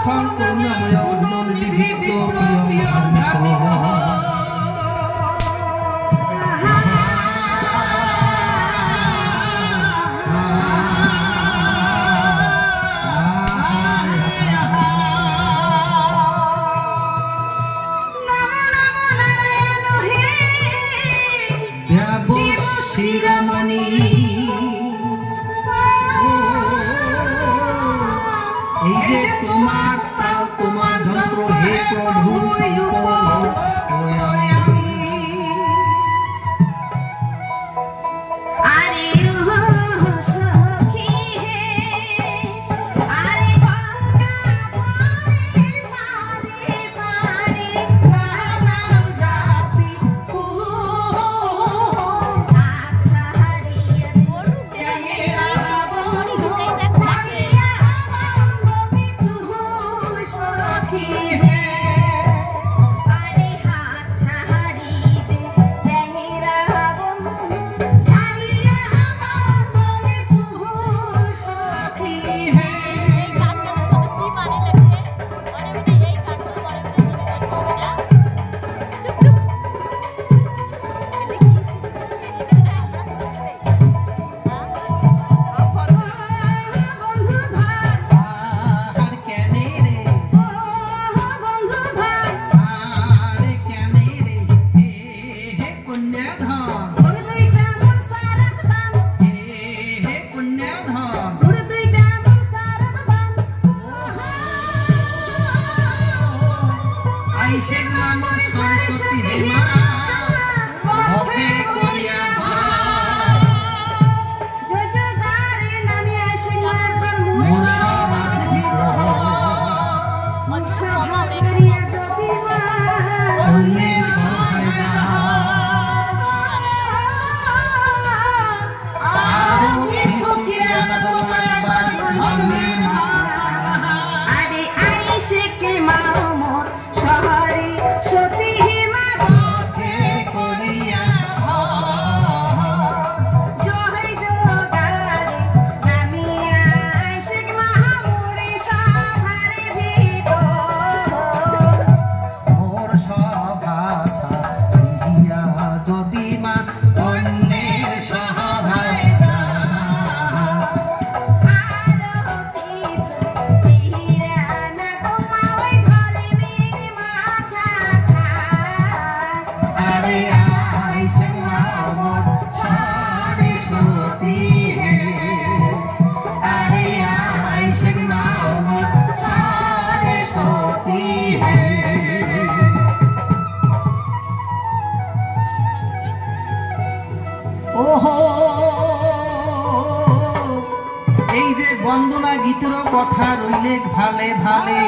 স্থল করুণাময় উন্মল বিবিধ প্রিয় এই যে বন্দনা গীতের কথা রইলে ভালে ভালে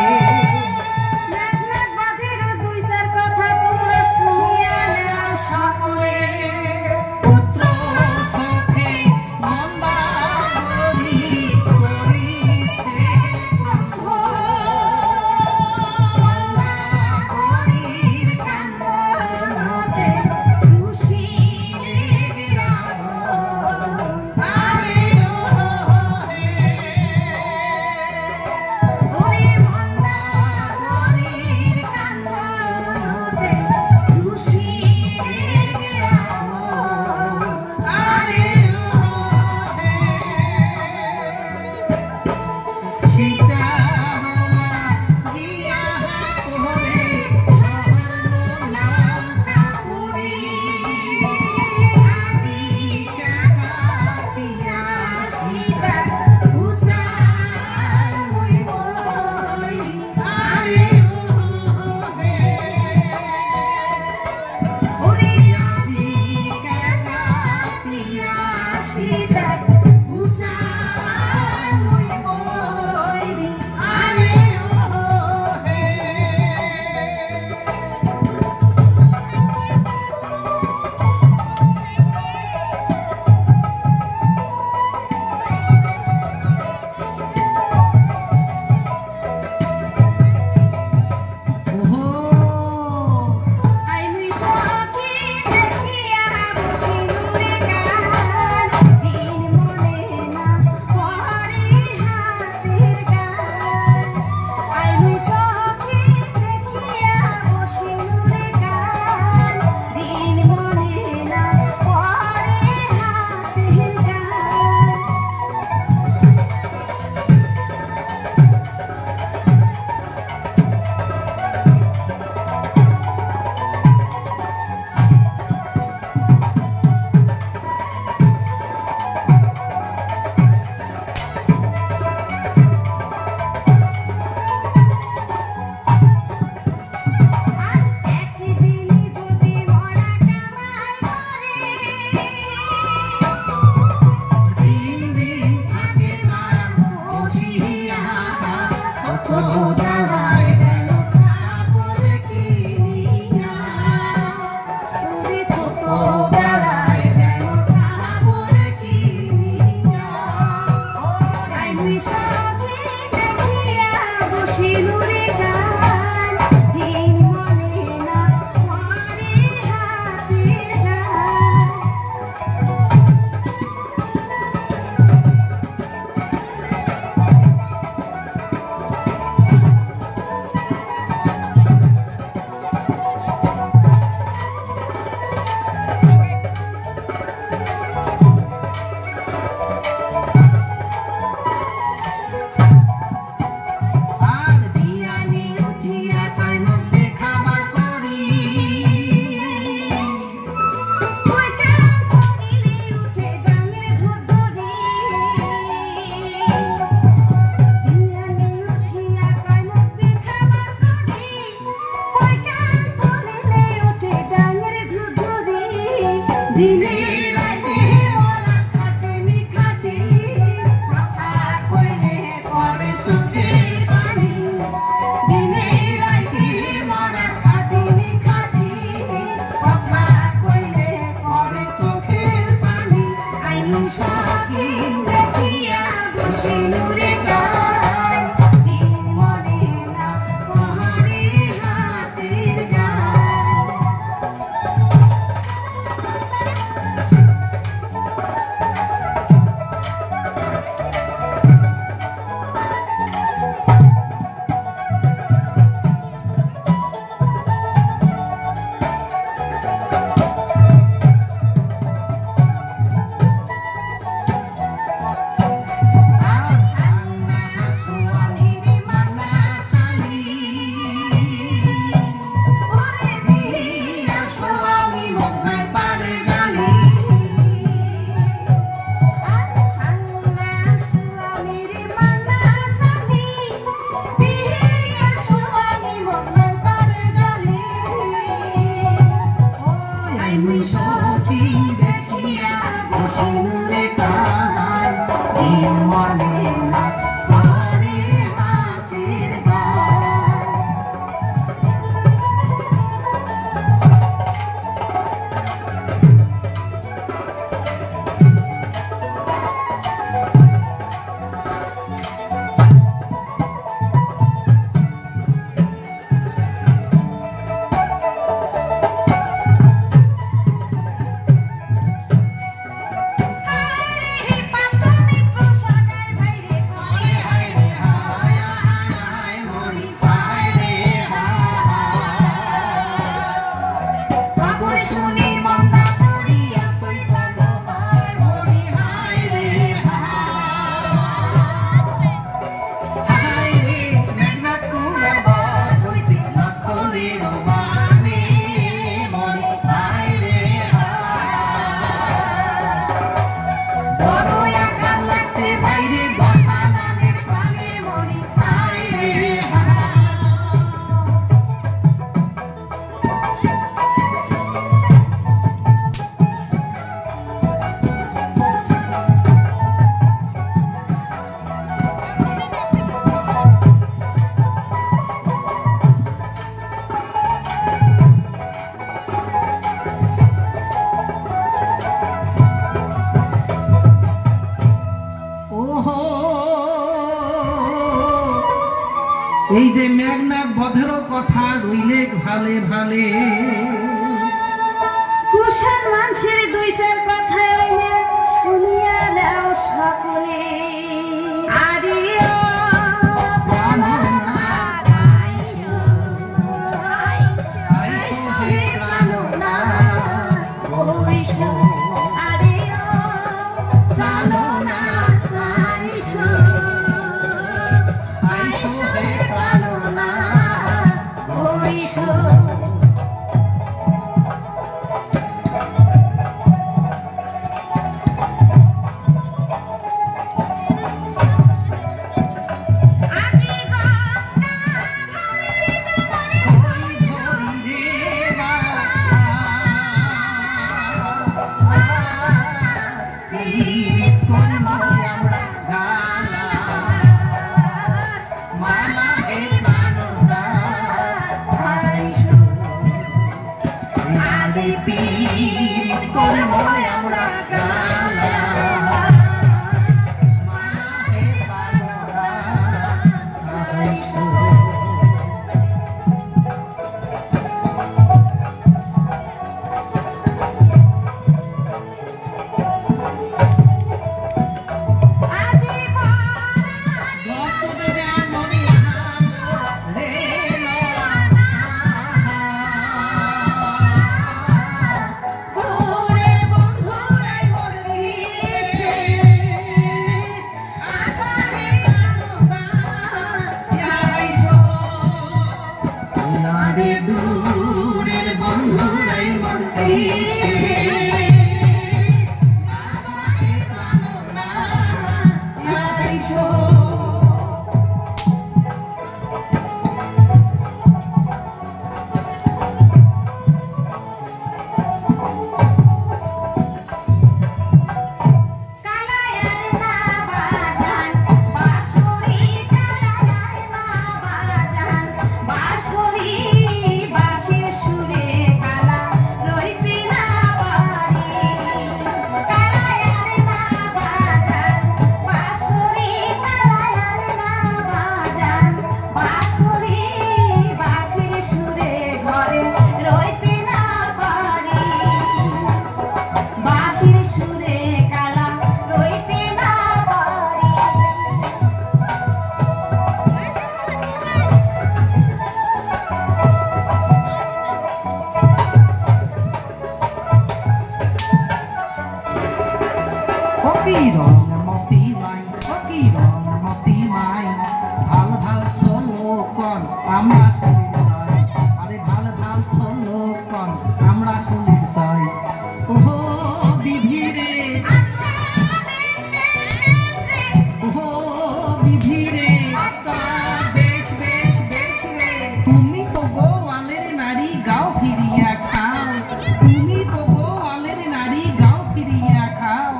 দিনে রাতে ওরা খাটেনি খাটি কথা কইলে পড়ে চোখের পানি দিনে রাতে ওরা খাটেনি খাটি কথা কইলে পড়ে চোখের পানি আইনি সকিন দেখিয়া বসে নূরে গায় দিন মনে না পহাড়ে হাতের গায় এই যে মেঘনাথ বধের কথা রইলে ভালে ভালে কুশাল মানুষের দুই চার কথা শুনিয়া দাও সকলে আরিও কি রঙের মতি মাই ও কি রঙের মতি মাই ভাল ভাল শ্লোকন আমরা শুনির চাই আরে ভাল ভাল শ্লোকন আমরা শুনির চাই ওহো বিধি রে ওহো বিধি রে আচ্ছা বেশ বেশ বেশ রে তুমি তো গোয়ালের নারী গাও ফিরিয়া খাও তুমি তো গোয়ালের নারী গাও ফিরিয়া খাও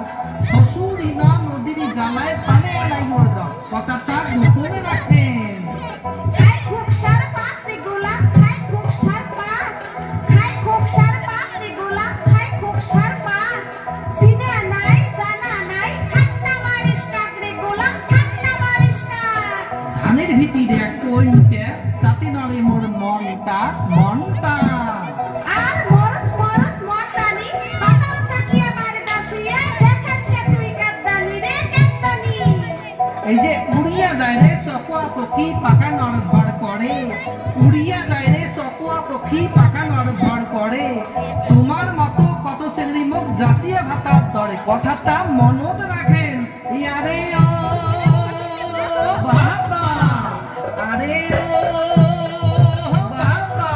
শ্বশুরি না নদীর জ্বালায় পালে আড়াই ওর দাও কথাটা গোপনে রাখেন খাই খুকসার পাত্রে গোলা খাই খুকসার পাত খাই খুকসার পাত্রে গোলা খাই খুকসার পাত সিনা নাই জানা নাই ঠাট্টা মারিস না রে গোলা ঠাট্টা মারিস না ধানের ভিতরে এক কইতে তাতে নড়ে মোর মনটা মনটা আর মরত মরত মরদানি পাতাল তাকিয়ে মারে দাসিয়া দেখাস কে তুই কাদ্দানি রে কাদ্দানি এই যে উড়িয়া যায় রে চকুয়া পক্ষী পাকা নড়ধড় করে উড়িয়া যায় রে চকুয়া পক্ষী পাকা নড়ধড় করে তোমার মতো কত শ্রেণী মুখ জাসিয়া ভাতার দরে কথাটা মনত রাখেন ইয়ারে ও বাবা আরে ও বাবা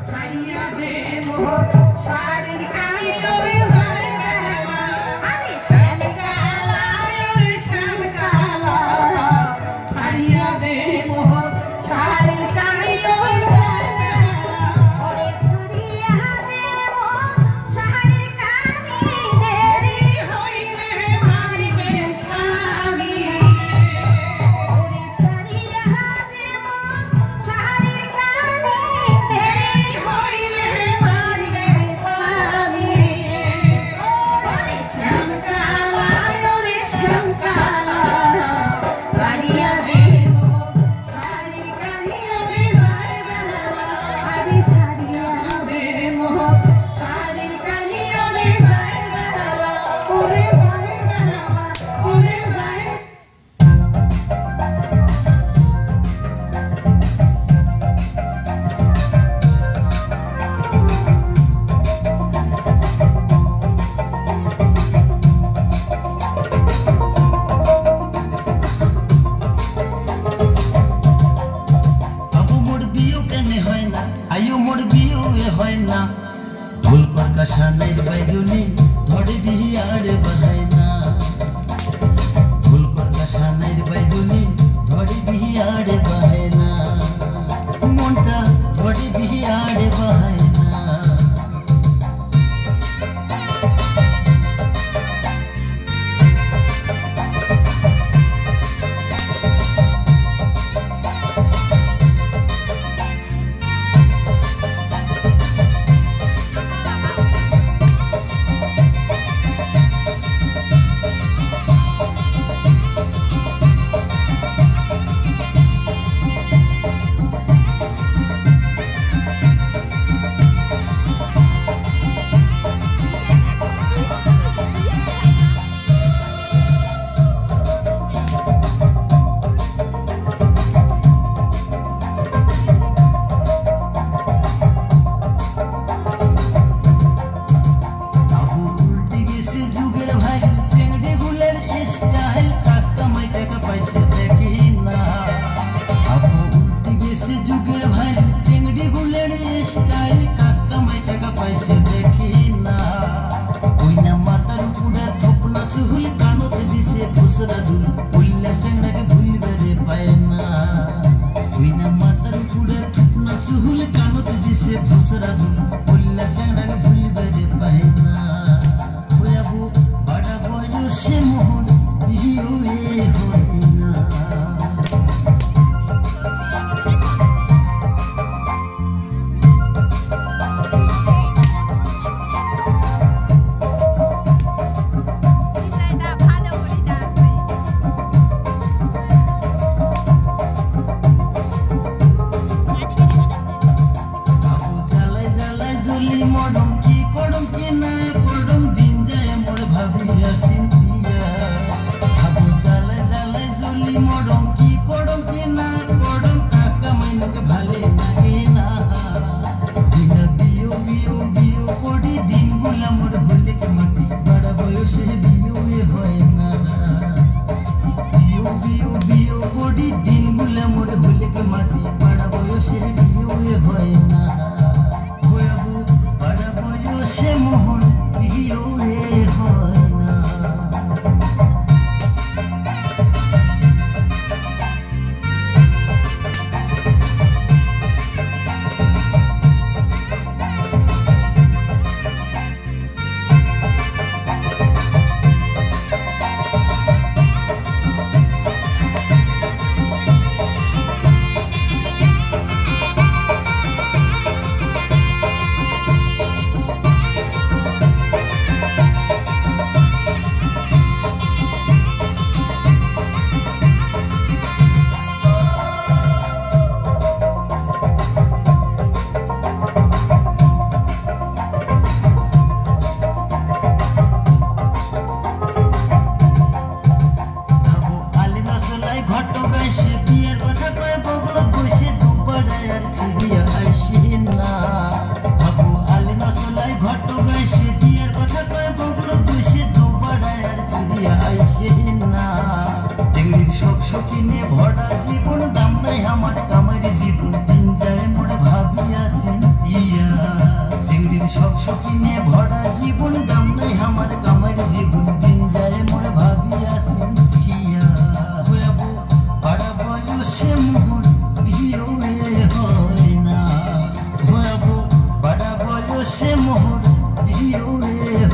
সাইয়া দে মোর শাড়ির কানি চলে যায় আরে সাইয়া দে মোর শাড়ির কানি চলে যায় ওরে ছড়িয়া দে ও শাড়ির কানি দেরি হইলে মারিবে স্বামী ওরে ছড়িয়া দে ও শাড়ির কানি দেরি হইলে মারিবে স্বামী ওরে শ্যামকালা ওরে শ্যামকালা সারিয়া দে মোর শাড়ির কানি ওরে যায় বেলা আরে ছড়িয়া দে মোর শাড়ির কানি ওরে যায় বেলা ওরে যায় বেলা ওরে যায় বাবু মোর বিয়ে কেন হয় না আয়ু মোর বিয়ে হয় না ঢোল কর্কা সানের বাইজুনি ধরে বিহিয়ারে বাজায় না ঢোল কর্কা সানের বাইজুনি ধরে বিহিয়ারে বাহায় না মনটা ধরে বিহিয়ারে বাহায় না বাবু উল্টে গেছে যুগের ভাই চেংড়ি গুলের স্টাইল কাজ কামাই টাকা পয়সা দেখি না বাবু উল্টে গেছে যুগের ভাই চেংড়ি গুলের স্টাইল কাজ কামাই টাকা পয়সা দেখি না ওই না মাথার উপরে থপনা চুল কানত দিছে খুচরা ঝুল উল্লা চেংড়াকে ভুলবে রে পায় না ওই না মাথার উপরে থপনা চুল কানত দিছে খুচরা ঝুল উল্লা চেংড়াকে ভুলবে রে পায় না ওই আবু বাড়া বয়সে মোহন বিয়ে হয় না বাবু জ্বালায় জ্বালায় জ্বলি মরম কি করম কি না করম দিন যায় মোর ভাবিয়া চিন্তিয়া বাবু জ্বালায় জ্বালায় জ্বলি মরম কি করম কি না করম কাজ কামাই লোকে ভালে লাগে না দিন বিও বিও বিও শৌখিনে ভরা জীবন দাম নাই আমার কামার জীবন দিন যায় মোর ভাবিয়া চিন্তিয়া হইব পাড়া বয়সে মোর বিয়ে হয় না হইব পাড়া বয়সে মোর বিয়ে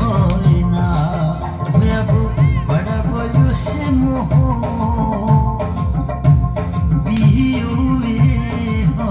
হয় না হইব পাড়া বয়সে মোর বিয়ে হয় না।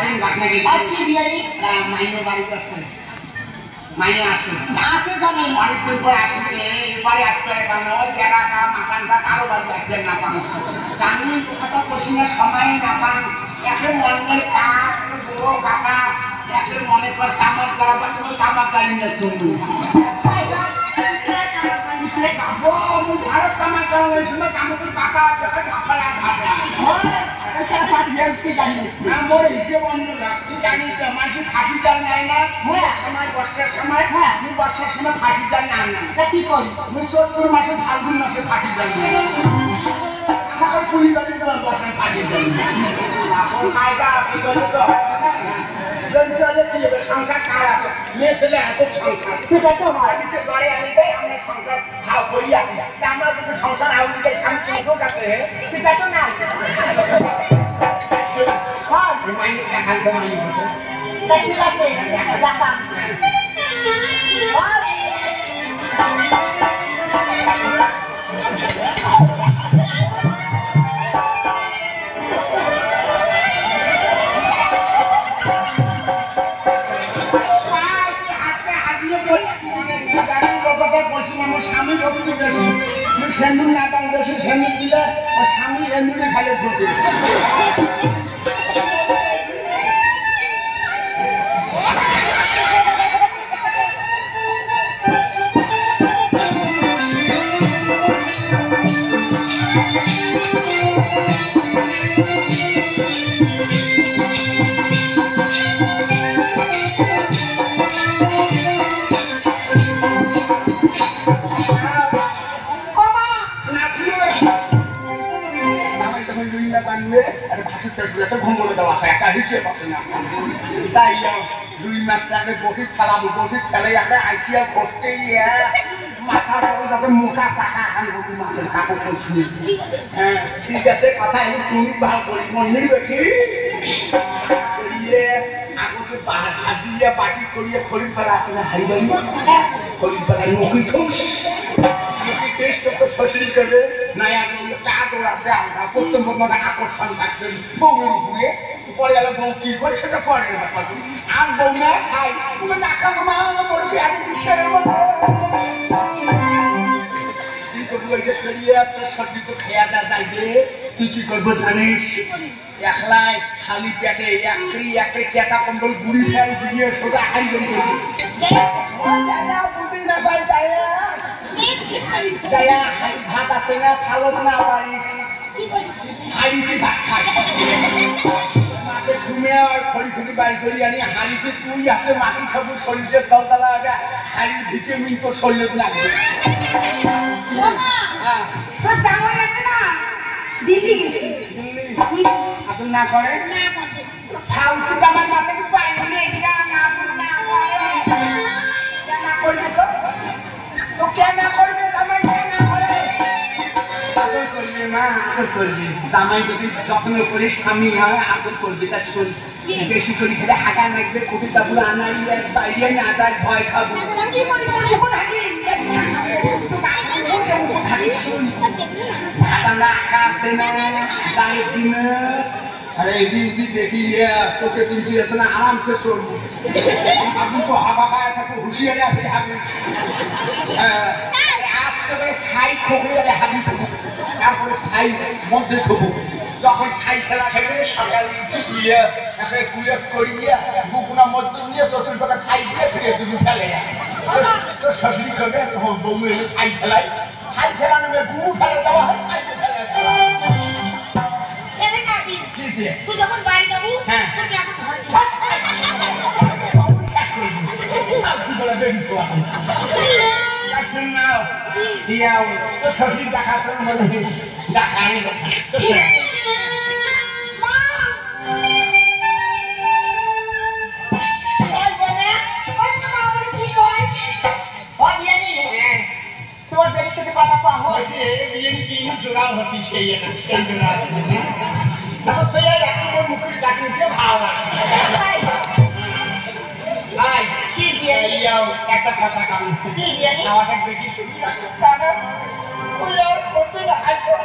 আসেন ঘটনা কি আর কি বিয়ারি মাইনে বাড়িতে আসেন মাইনে আসেন আছে জানি অনেকদিন পর আসলে এবারে আসতে কেন জায়গাটা মাকানটা কারো বাড়িতে আসলে না পান আমি কথা বলছি না সময় না পান একে মনে মনে কাক বড় কাকা একে মনে কর কামার করা বা তোমার কামার গাড়ি না শুনবো ভারত কামার করা ওই সময় কামড় কাকা ঢাকা ভাবনা আমার হিসেবে অন্য তুই জানিস তো মাসে ফাঁসি জাল নেয় না আমার বর্ষার সময় আমি বর্ষার সময় ফাঁসি জাল নেয় না কি করি আমি 70 মাসে ফাল্গুন মাসে ফাঁসি জাল নেয় আমার পুলিশ বাড়ি তোমার বর্ষায় ফাঁসি জাল এখন মায়টা কি বলে তো সংসার কারা মেয়ে ছেলে এত সংসার সেটা তো হয় ঘরে আনি দেয় আমরা সংসার ভাও করি আমরা কিন্তু সংসার আউলি দেয় স্বামী কেউ কাছে সেটা তো না মাইনে দেখাল তো মাইনে ঠিক আছে রাখা স্বামী ভক্তি বেশি সেন্দুর না দাম বেশি সেন্দুর দিলে ও স্বামী এন্দুরে খালে ঢুকে মোটা চাকা মাছের কাপড় করছি হ্যাঁ ঠিক আছে কথা তুমি ভালো করি মন্দির বেশি আগতে ভাজিয়ে বাটি করিয়ে খরিদ ফেলা আছে না হাড়ি বাড়ি খরিদ ফেলায় মুখি ঠুস মুখি টেস্ট তো শশীল করে নয়া কাগর আছে আলাদা প্রথম আকর্ষণ থাকছেন বউয়ের উপরে পরে গেলে বউ কি করে সেটা পরের ব্যাপার আর বউ না খাই তুমি না খাবো মা বড় পেয়ারি বিষয়ের তুই কি করবো জানিস একলাই খালি পেটে একটি চেটা কম্বল গুড়ি ফেল দিয়ে সোজা হারিয়ে বুঝি না পাই ভাত আছে না খালো না পারিস হাড়িতে ভাত খাস মাসে ঘুমে আর খড়ি খুঁড়ি বাড়ি করি আনি হাড়িতে তুই হাতে মাটি খাবো শরীরের তলতলা হাড়ির ভিটামিন তো শরীরে লাগবে তো জামাই আছে না দিল্লি গেছে আপন না করে ফালতু জামাই মাথা কি পাই না এটা না করে কেন করবে তো কেন করবে জামাই কেন করে আদর করবে মা আদর করবে জামাই যদি যত্ন করে স্বামী হয় আদর করবে তার শরীর বেশি করে খেলে হাগা লাগবে কোটিটা পুরো আনাই বাইরে না তার ভয় খাবো কি করি কোন হাগি চোখে তিনটি আছে না আরামসে চলবো আপনি তো হাবা খায় থাকবো হুঁশিয়ারে আপনি হাবি আসতে করে ছাই খোকড়ে হাবি থাকবো তারপরে ছাই মঞ্চে থবো যখন ছাই খেলা খেলে সকালে উঠে দিয়ে কুলে করিয়ে বুকুনা মধ্য নিয়ে চতুর্পাকা ছাই দিয়ে ফিরে তুমি ফেলে তোর শাশুড়ি করবে বউ এলে ছাই খেলায় ছাই খেলা নেবে গুরু ফেলে দেওয়া হয় ছাই ফেলে দেওয়া তুই যখন বাড়ি যাবো হ্যাঁ শশীর দেখা দেখায় তোমার বেরির সাথে কথা কম হয়েছে বিরিয়ানি কিনে জোড়াও হচ্ছি সেই জোড়া আছে সেই এখন মুখের কাটি উঠে ভালো ভাই কি দিয়ে একটা কথা কামি কি বিরিয়ানি খাওয়াটা দেখি শুনি কারণ ওই আর করতে না আসুন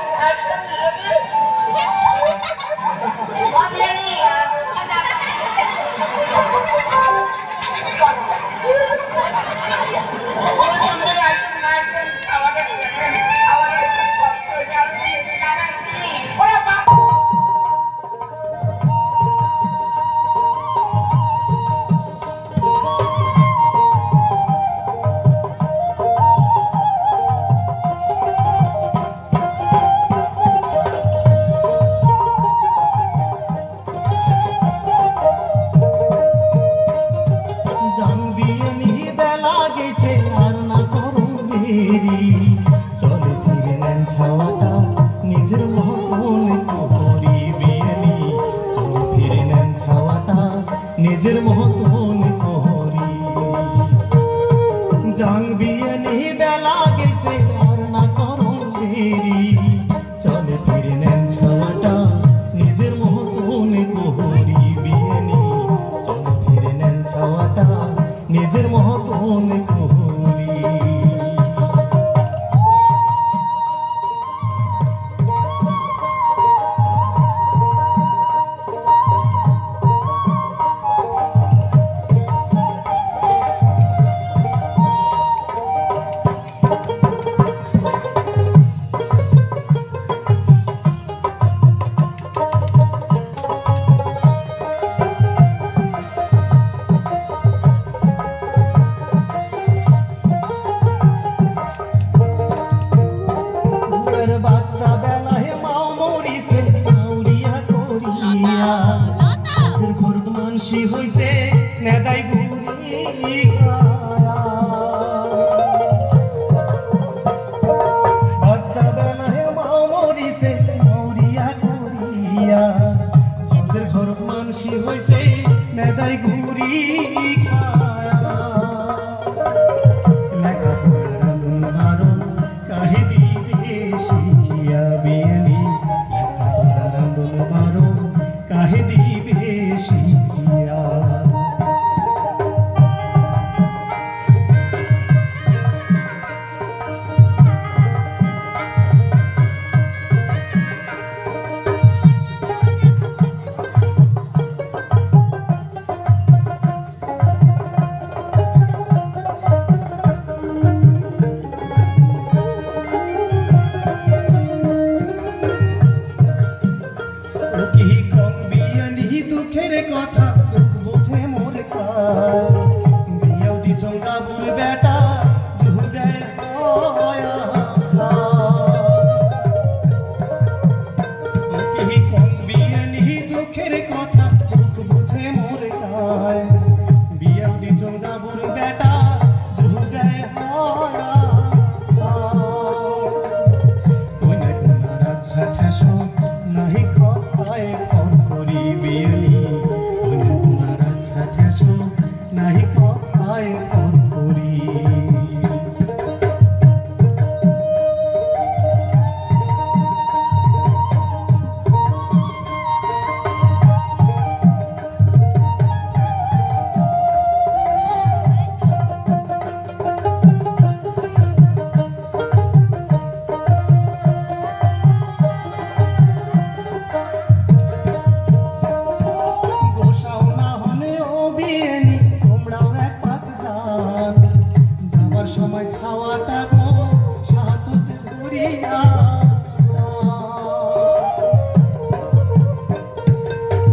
বিরিয়ানি নিজের মতন করি জানবিয়ানি বেলা গেছে আর না করো দেরি চলে ফিরে নেন ছাওয়াটা নিজের মতন করি বিয়ানি চলে ফিরে নেন ছাওয়াটা নিজের মতন করি বাচ্চা বেলায় মাও মরিছে মাউরিয়া করিয়া ঘরদ মানসি হইছে নেদাই গুরি বাচ্চা বেলায় মাও মরিছে মাউরিয়া করিয়া ঘরদ মানসি হইছে নেদাই গুরি শিখিয়া বিয়ানি লেখাপড়া রান্ধন বারণ কাহে দিবে শিখিয়া দুঃখের কথা বোঝে মোর বিয়াও দি চঙ্গাবুর বেটা জুদে কম বিয়ানি দুঃখের কথা দুঃখ বোঝে মোর বিয়াও দি চঙ্গাবুর বেটা জুদে কইনা কোনা রাজা ঠাসো নাহি খায় করি বিয়ানি কোনা রাজা ঠাসো নাহি খায় করি সময় ছাওয়াটা গো সাহাততে ধরিয়া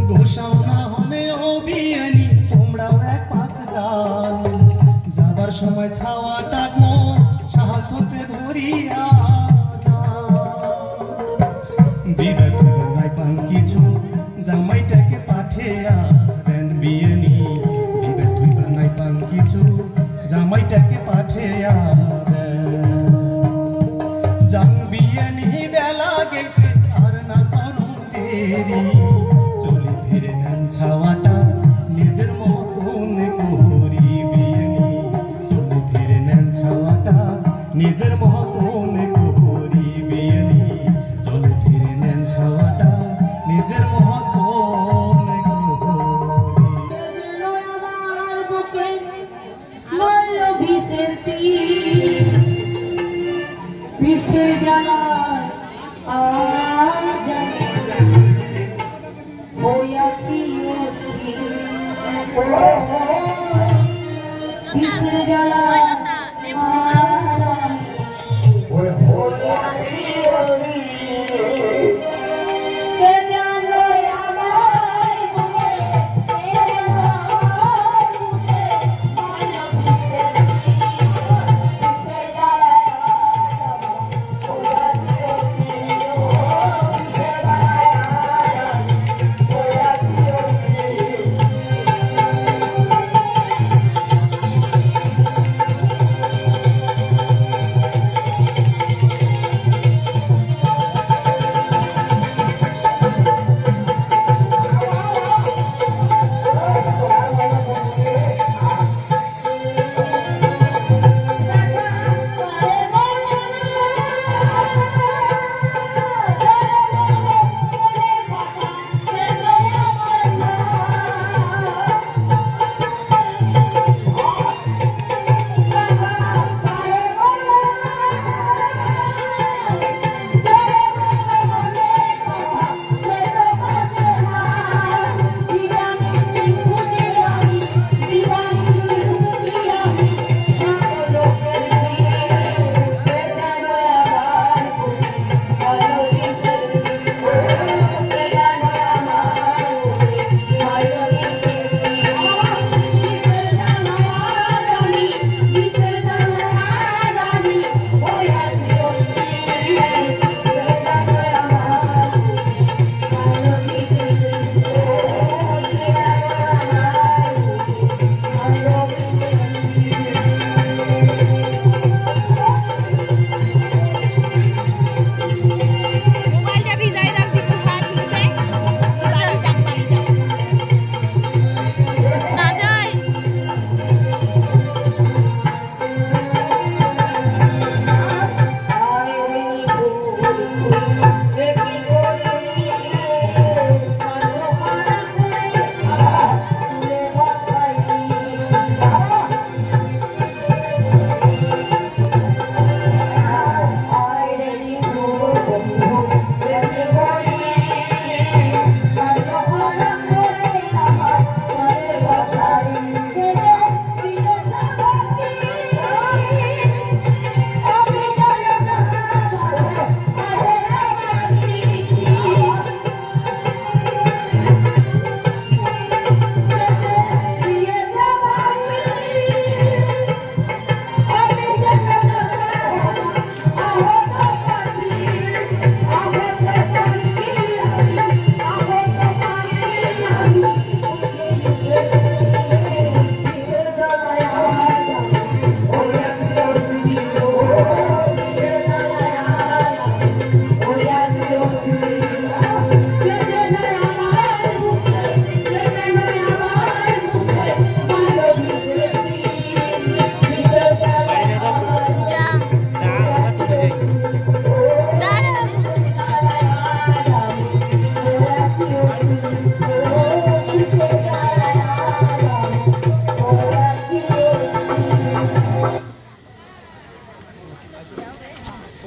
গোসাও না হলে ও বিয়ানি তোমরাও এক পাক যান যাবার সময় ছাওয়াটা গো সাহাততে ধরিয়া বিদায় থেকে নাই পান কিছু জামাইটাকে পাঠিয়া দেন বিয়ানি বিদায় থেকে নাই পান কিছু জামাইটাকে পাঠিয়া জানবিয়ানি বেলা গেছে আর না করো দেরি চলে ফিরে নেন ছাওয়াটা নিজের মতন করি বিয়ানি চলে ফিরে নেন ছাওয়াটা নিজের মতন করি বিয়ানি চলে ফিরে নেন ছাওয়াটা নিজের মতন বিষে জ্বালায় আজ হইয়াছি বিষে জ্বালায়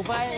উপায়